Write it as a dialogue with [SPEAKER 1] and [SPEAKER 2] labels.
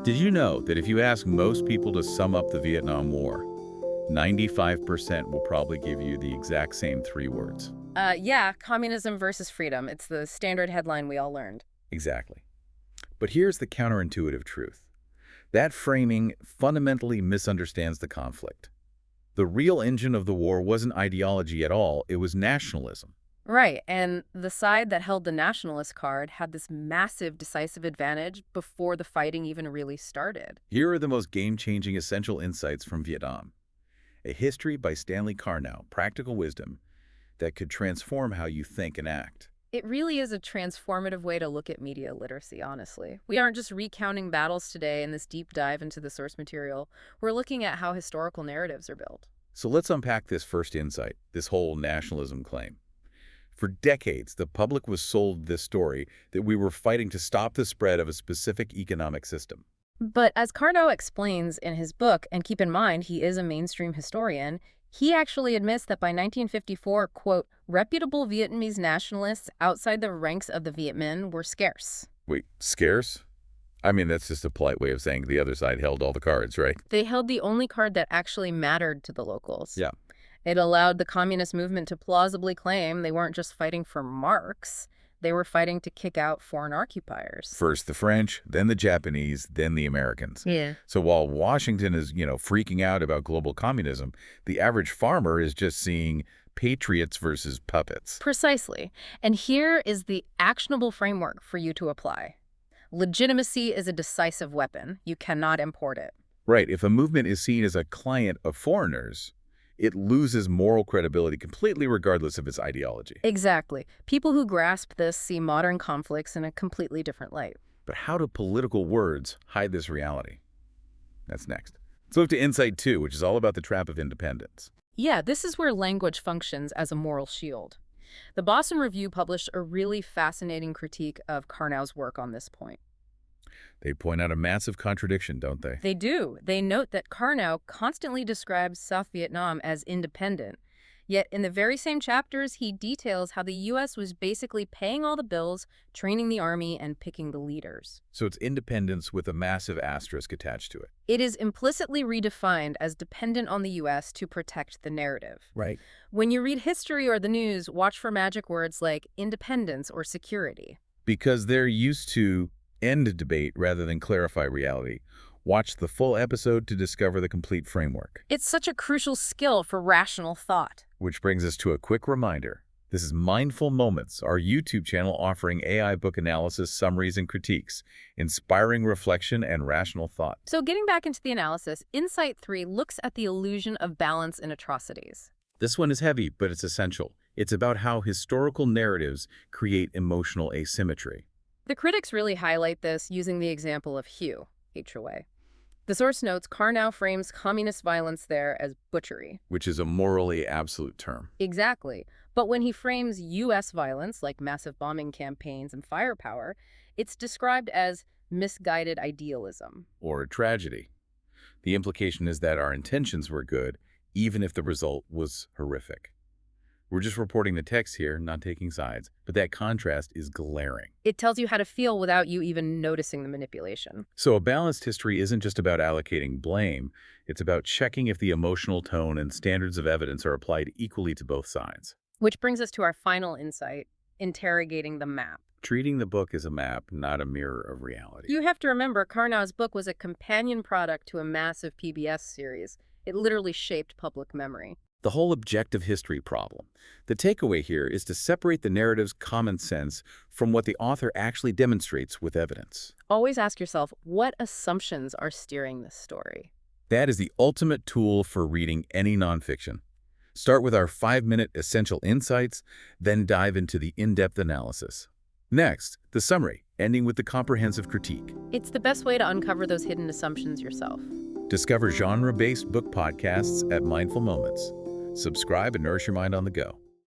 [SPEAKER 1] Did you know that if you ask most people to sum up the Vietnam War, 95% will probably give you the exact same three words?
[SPEAKER 2] Yeah, communism versus freedom. It's the standard headline we all learned.
[SPEAKER 1] Exactly. But here's the counterintuitive truth. That framing fundamentally misunderstands the conflict. The real engine of the war wasn't ideology at all, it was nationalism.
[SPEAKER 2] Right, and the side that held the nationalist card had this massive decisive advantage before the fighting even really started.
[SPEAKER 1] Here are the most game-changing essential insights from Vietnam. A history by Stanley Karnow, practical wisdom that could transform how you think and act.
[SPEAKER 2] It really is a transformative way to look at media literacy, honestly. We aren't just recounting battles today in this deep dive into the source material. We're looking at how historical narratives are built.
[SPEAKER 1] So let's unpack this first insight, this whole nationalism claim. For decades, the public was sold this story that we were fighting to stop the spread of a specific economic system.
[SPEAKER 2] But as Karnow explains in his book, and keep in mind he is a mainstream historian, he actually admits that by 1954, quote, reputable Vietnamese nationalists outside the ranks of the Viet Minh were scarce.
[SPEAKER 1] Wait, scarce? I mean, that's just a polite way of saying the other side held all the cards, right?
[SPEAKER 2] They held the only card that actually mattered to the locals.
[SPEAKER 1] Yeah.
[SPEAKER 2] It allowed the communist movement to plausibly claim they weren't just fighting for marks, they were fighting to kick out foreign occupiers.
[SPEAKER 1] First the French, then the Japanese, then the Americans.
[SPEAKER 2] Yeah.
[SPEAKER 1] So while Washington is, freaking out about global communism, the average farmer is just seeing patriots versus puppets.
[SPEAKER 2] Precisely. And here is the actionable framework for you to apply. Legitimacy is a decisive weapon. You cannot import it.
[SPEAKER 1] Right. If a movement is seen as a client of foreigners, it loses moral credibility completely regardless of its ideology.
[SPEAKER 2] Exactly. People who grasp this see modern conflicts in a completely different light.
[SPEAKER 1] But how do political words hide this reality? That's next. Let's move to Insight 2, which is all about the trap of independence.
[SPEAKER 2] Yeah, this is where language functions as a moral shield. The Boston Review published a really fascinating critique of Karnow's work on this point.
[SPEAKER 1] They point out a massive contradiction, don't they?
[SPEAKER 2] They do. They note that Karnow constantly describes South Vietnam as independent. Yet in the very same chapters, he details how the U.S. was basically paying all the bills, training the army, and picking the leaders.
[SPEAKER 1] So it's independence with a massive asterisk attached to it.
[SPEAKER 2] It is implicitly redefined as dependent on the U.S. to protect the narrative.
[SPEAKER 1] Right.
[SPEAKER 2] When you read history or the news, watch for magic words like independence or security.
[SPEAKER 1] Because they're used to end debate rather than clarify reality. Watch the full episode to discover the complete framework.
[SPEAKER 2] It's such a crucial skill for rational thought.
[SPEAKER 1] Which brings us to a quick reminder. This is Mindful Moments, our YouTube channel offering AI book analysis, summaries, and critiques, inspiring reflection and rational thought.
[SPEAKER 2] So getting back into the analysis, Insight 3 looks at the illusion of balance in atrocities.
[SPEAKER 1] This one is heavy, but it's essential. It's about how historical narratives create emotional asymmetry.
[SPEAKER 2] The critics really highlight this using the example of Hue, HOA. The source notes Karnow frames communist violence there as butchery.
[SPEAKER 1] Which is a morally absolute term.
[SPEAKER 2] Exactly. But when he frames U.S. violence, like massive bombing campaigns and firepower, it's described as misguided idealism.
[SPEAKER 1] Or a tragedy. The implication is that our intentions were good, even if the result was horrific. We're just reporting the text here, not taking sides, but that contrast is glaring.
[SPEAKER 2] It tells you how to feel without you even noticing the manipulation.
[SPEAKER 1] So a balanced history isn't just about allocating blame, it's about checking if the emotional tone and standards of evidence are applied equally to both sides.
[SPEAKER 2] Which brings us to our final insight, interrogating the map.
[SPEAKER 1] Treating the book as a map, not a mirror of reality.
[SPEAKER 2] You have to remember, Karnow's book was a companion product to a massive PBS series. It literally shaped public memory.
[SPEAKER 1] The whole objective history problem. The takeaway here is to separate the narrative's common sense from what the author actually demonstrates with evidence.
[SPEAKER 2] Always ask yourself, what assumptions are steering this story?
[SPEAKER 1] That is the ultimate tool for reading any nonfiction. Start with our 5-minute essential insights, then dive into the in-depth analysis. Next, the summary, ending with the comprehensive critique.
[SPEAKER 2] It's the best way to uncover those hidden assumptions yourself.
[SPEAKER 1] Discover genre-based book podcasts at Mindful Moments. Subscribe and nourish your mind on the go.